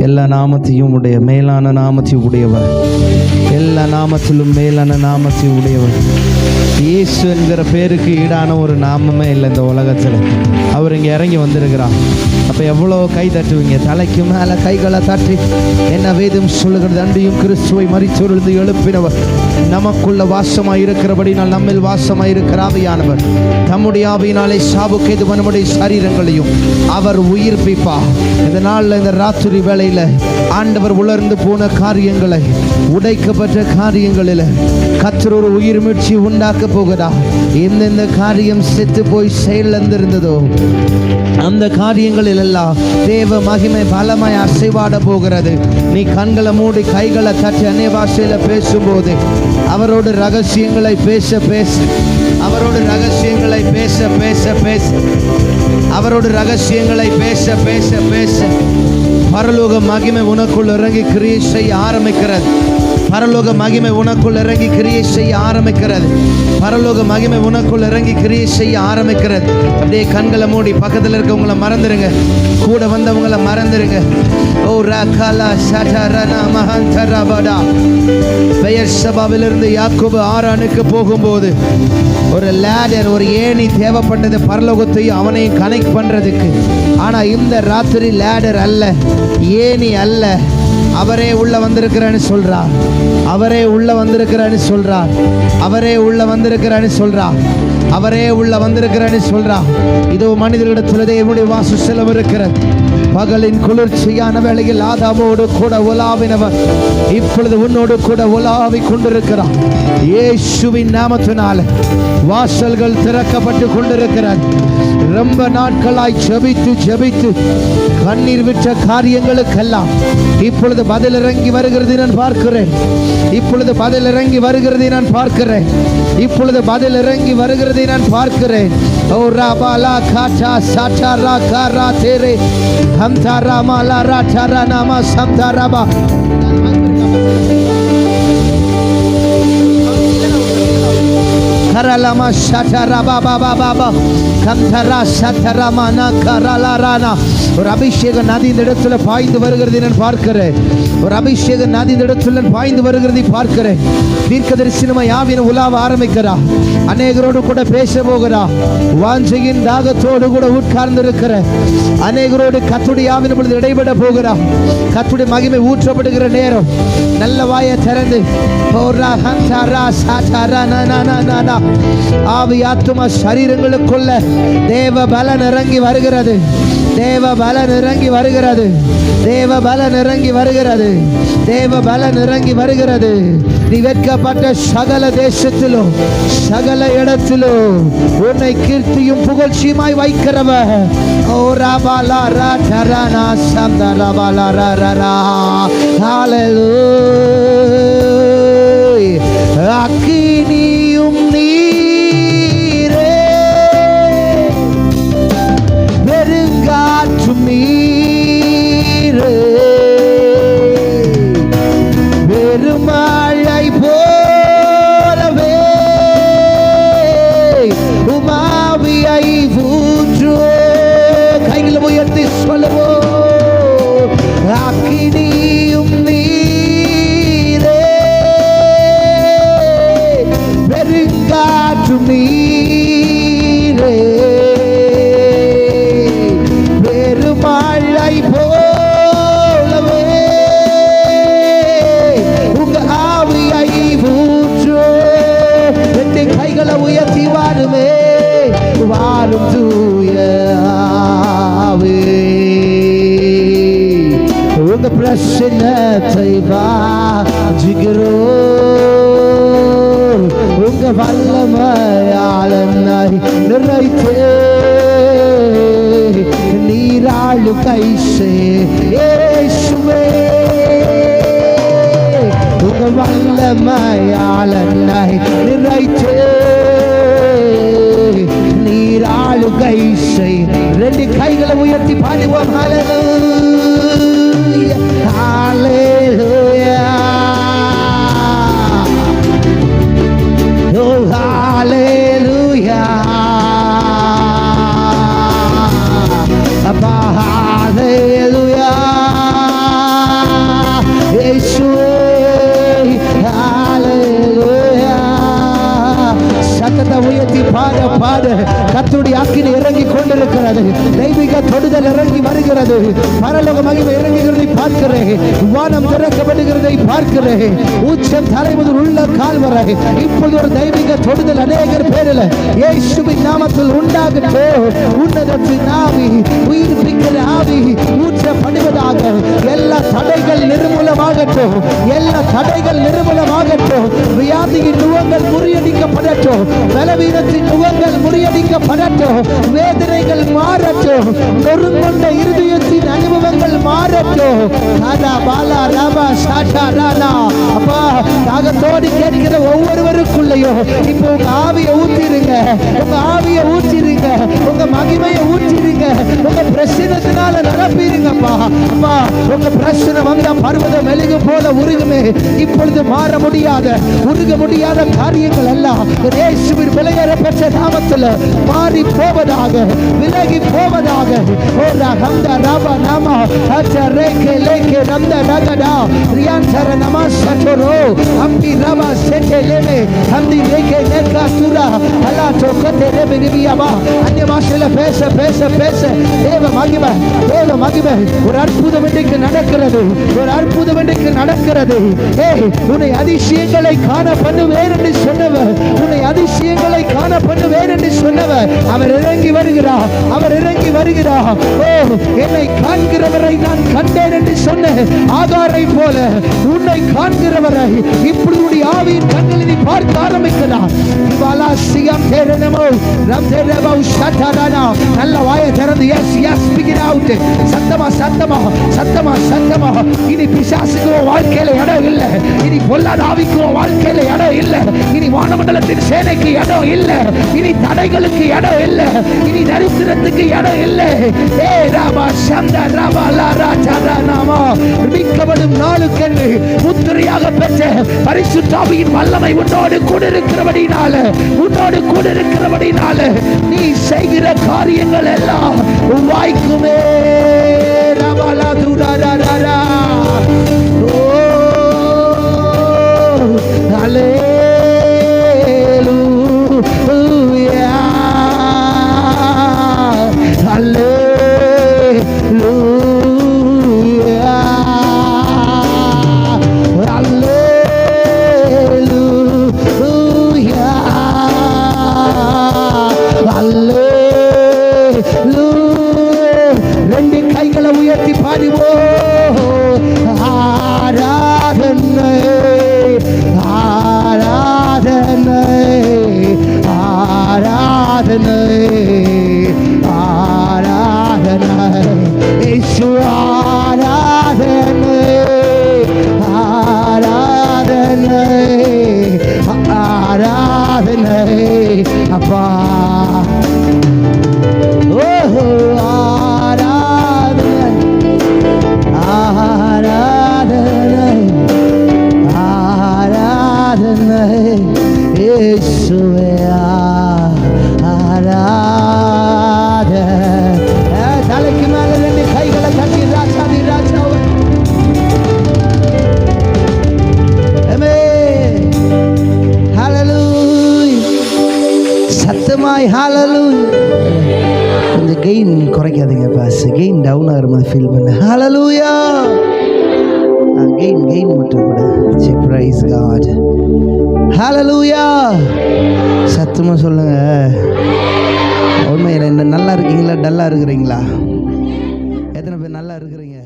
எல்லா நாமத்தையும் உடைய மேலான நாமத்தை உடையவர், எல்லா நாமத்திலும் மேலான நாமத்தை உடையவர். இயேசு என்கிற பேருக்கு ஈடான ஒரு நாமமே இல்லை இந்த உலகத்தில். அவர் இங்கே இறங்கி வந்திருக்கிறார். அப்போ எவ்வளோ கை தட்டுவீங்க? தலைக்கு மேலே கைகளை தட்டி என்ன வேதம் சொல்லுகிறது? அன்றியும் கிறிஸ்துவை மரித்தோரிலிருந்து எழுப்பினவர் நமக்குள்ள வாசமாய் இருக்கிறபடி நான் நம்மில் வாசமாய் இருக்கிற ஆவியானவர் தம்முடைய ஆவியினாலே சாபுக்கேது நம்முடைய சரீரங்களையும் அவர் உயிர்ப்பிப்பார். இந்த நாளில் இந்த ராத்திரி வேளையில் ஆண்டவர் உலர்ந்து போன காரியங்களை, உடைக்கப்பட்ட காரியங்களில் கர்த்தர் ஒரு உயிர் மீட்சி உண்டாக்க போகிறார். எந்தெந்த காரியம் செத்து போய் செயலிழந்திருந்ததோ அந்த காரியங்களில் எல்லாம் தேவ மகிமை பலமாய் அசைவாட போகிறது. நீ கண்களை மூடி கைகளை தட்டி அந்நிய பாஷையில் பேசும்போது அவரோட ரகசியங்களை பேச பேச, அவரோட ரகசியங்களை பேச பேச பேச, அவரோட ரகசியங்களை பேச பேச பேச பரலோக மகிமை உனக்குள் இறங்கி கிரியை செய்ய ஆரம்பிக்கிறது. பரலோக மகிமை உனக்குள் இறங்கி கிரியை செய்ய ஆரம்பிக்கிறது. பரலோக மகிமை உனக்குள் இறங்கி கிரியை செய்ய ஆரம்பிக்கிறது. அப்படியே கண்களை மூடி பக்கத்தில் இருக்கவங்களை மறந்துடுங்க, கூட வந்தவங்களை மறந்துடுங்க. ஓ ரகலா சடரனா மஹந்தரபடா. பெயர் சபாவிலிருந்து யாக்கோபு ஆரானுக்கு போகும்போது ஒரு லேடர், ஒரு ஏணி தேவைப்பட்டது பரலோகத்தையும் அவனையும் கனெக்ட் பண்றதுக்கு. ஆனா இந்த ராத்திரி லேடர் அல்ல, ஏணி அல்ல, அவரே உள்ள வந்திருக்கிறான்னு சொல்றார். அவரே உள்ள வந்திருக்கிறான்னு சொல்றார். அவரே உள்ள வந்திருக்கிறான்னு சொல்றார். அவரே உள்ள வந்திருக்கிறான்னு சொல்றார். இதோ மனிதர்களிடத்தில் தேவனுடைய வாசஸ்தலம் இருக்கிறது. பகலின் குளிர்ச்சியான வேளையில் ஆதாமோடு கூட உலாவினவர் இப்பொழுது உன்னோடு கூட உலாவி கொண்டிருக்கிறார். இயேசுவின் நாமத்தினால வாசல்கள் திறக்கப்பட்டு கொண்டிருக்கிறார். ரொம்ப நாட்களாய் ஜெபித்து ஜெபித்து கண்ணீர் விட்ட காரியங்களுக்கெல்லாம் இப்பொழுது பதில் இறங்கி வருகிறது நான் பார்க்கிறேன். இப்பொழுது பதில் இறங்கி வருகிறதை நான் பார்க்கிறேன். இப்பொழுது பதில் இறங்கி வருகிறதை நான் பார்க்கிறேன். ஓ ராபாலா காட்டா சாட்டாரா காரா தேரே ஹம்தாரா மாலா ராட்டாரா நாமா சம்தாராபா. கரலமா ஷட்டரா பாபா பாபா கந்தரா ஷட்டரா மனா கரலா ரானா. ஒரு அபிஷேக நதி இந்த இடத்துல பாய்ந்து வருகிறது நான் பார்க்கிறேன். ஒரு அபிஷேக நதி இந்த இடத்துல பாய்ந்து வருகிறதை பார்க்கிறேன். தீர்க்கதரிசனமாய் ஆவியான உலாவ ஆரம்பிக்கிறா. அநேகரோடு கூட பேச போகிறா. வாஞ்சையின் தாகத்தோடு கூட உட்கார்ந்து இருக்கிற அநேகரோடு கர்த்தருடைய ஆவியின் பொழுது இடைபட போகிறா. கர்த்தருடைய மகிமை ஊற்றப்படுகிற நேரம் நல்ல வாயை திறந்து ஆவி ஆத்துமா சரீரங்களுக்குள்ள தேவ பலன் இறங்கி வருகிறது. தேவ பலன் இறங்கி வருகிறது. தேவ பலன் இறங்கி வருகிறது. தேவ பலன் இறங்கி வருகிறது. நீ வெட்கப்பட்ட சகல தேசத்திலும் சகல இடத்திலும் உன்னை கீர்த்தியும் புகழ்ச்சியுமாய் வைக்கிறவர். ஓ ராபாலா ராடரானா சம்தராபாலா ரரரா. ஹalleluya. அக்கினியும் நீரே பெருங்காற்றும் நீரே பெருமழை போலவே உமாவியை ஊற்றோ. கைகளை உயர்த்தி சொல்லுவோம். அக்கினியும் நீரே பெருங்காற்றும் நீரே பெருமழை போலவே உங்க ஆவியை ஊற்றோ. ரெண்டு கைகளை உயர்த்தி வாருமே. வாரும் தூய ஆவி, உங்க பிரசன்னத்தை வாஞ்சிக்கிறோம். உங்க வல்லமையால் என்னை நிறைத்தே நீராளு கைசே இயேசுவே. உங்க வல்லமையால் என்னை நிறைத்தே நீராளு கைசே. ரெண்டு கைகளை உயர்த்தி பாடுவோம். ஹalleluya ஹalleluya. Oh hallelujah. Abba hallelujah. கர்த்தருடைய அக்கினி இறங்கி கொண்டிருக்கிறது. தெய்வீக தொடுதல் இறங்கி வருகிறது. பரலோக மகிமை இறங்குகிறதை பார்க்கிறேன். வானம் திறக்கப்படுகிறதை பார்க்கிறேன். உச்சம் தலை முதல் உள்ள கால் வரை இப்பொழுது ஒரு தெய்வீக தொடுதல் அநேகர் பேரில் இயேசுவின் நாமத்தில் உண்டாகட்டும். உன்னதத்தின் ஆவி, உயிர்ப்பிக்கிற ஆவி ஊற்றப்படுவதாக. எல்லா தடைகள் நிர்மூலமாகட்டும். எல்லா தடைகள் நிர்மூலமாகட்டும். வியாதியின் நுகங்கள் முறியடிக்கப்படட்டும். பலவீனத்தின் நுகங்கள் முறியடிக்கப்படட்டும். வேதனைகள் மாறட்டும். நொறுங்கொண்ட இருதயத்தின் அனுபவங்கள் மாறட்டும். அப்பா, தாகத்தோடு கேட்கிற ஒவ்வொருவருக்குள்ளேயும் இப்போ உங்க ஆவியை ஊற்றிருங்க. உங்க ஆவியை ஊற்றிருங்க. உங்க மகிமையை ஊற்றிருங்க. உங்க பிரச்சனத்தினால நிரப்பிடுங்கப்பா. அப்பா, உங்க பிரச்சனை வந்த பர்வதம் மெழுகு போல உருகுமே. இப்பொழுது மாற முடியாத, உருக முடியாத காரியங்கள் எல்லாம் இயேசுவின் விலையேற பெற்ற நாமத்தில் மாறி போவதாக, விலகி போவதாக. பேச பேச பேச தேவ மகிமை, தேவ மகிமை. ஒரு அற்புதம் இன்றைக்கு நடக்கிறது. ஒரு அற்புதம் இன்றைக்கு நடக்கிறது. உன்னை அதிசயங்களை காண பண்ணுவேன் என்று சொன்னவர், உன்னை அதிசயங்களை காண பண்ணுவேன் என்று சொன்னவர் அவர் இறங்கி வருகிறார். அவர் இறங்கி வருகிறார். என்னை காண்கிறவரை நான் கண்டேன் என்று சொன்ன ஆகாரை போல உன்னை காண்கிறவரை இப்படி ஆவியின் கண்களில் பார்க்க ஆரம்பிக்கிறார். நல்ல வாயை திறந்து எஸ் எஸ் பிகின் அவுட். சத்தமா சத்தமா சத்தமா சத்தமா. இனி பிசாசுக்கு வாழ்க்கையில இடம் இல்லை. இனி பொல்லாத ஆவிக்கு வாழ்க்கையில இடம் இல்லை. இனி வானமண்டலத்தின் சேனைக்கு இடம் இல்லை. இனி தடைகளுக்கு இடம் இல்லை. இனி தரித்திரத்துக்கு இடம் இல்லை. ஏ ராபா சந்த ராபா லாரா சரா நாமா. மீட்கப்படும் நாளுக்கென்று முத்திரையாக பெற்ற பரிசுத்த ஆவியின் வல்லமை உன்னோடு கூட இருக்கிறபடினால, உன்னோடு கூட இருக்கிறபடினால நீ செய்கிற காரியங்கள் எல்லாம் வாய்க்குமே. ரபாலா துராரா. ஓ ஹல்லேலூயா, ஹல்லேலூயா, ஹல்லேலூயா, ஹல்லேலூயா. ரெண்டு கைகளை உயர்த்தி பாடுவோம். ஆராதனை, ஆராதனை, ஆராதனை, ஆராதனை. இயேசு ஆராதனை, ஆராதனை, ஆராதனை. அப்பா ஆராதனை, ஆராதனை, ஆராதனை. இயேசுவே ஆராதனை. தலைக்கு மேல ரெண்டு கைகளை தட்டி ராஜாதி ராஜாவை. ஹல்லேலூயா. சத்தமாய் ஹல்லேலூயா. கொஞ்சம் கெயின் குறைக்காதீங்க பாஸ். கெயின் டவுன் ஆகிற மாதிரி ஃபீல் பண்ண. ஹல்லேலூயா. கெயின் கெயின் மட்டும் கூட. Praise God. ஹல்லேலூயா. சத்தமா சொல்லுங்க. உண்மையில் என்ன நல்லா இருக்கீங்களா, டல்லா இருக்கிறீங்களா? எத்தனை பேர் நல்லா இருக்கிறீங்க?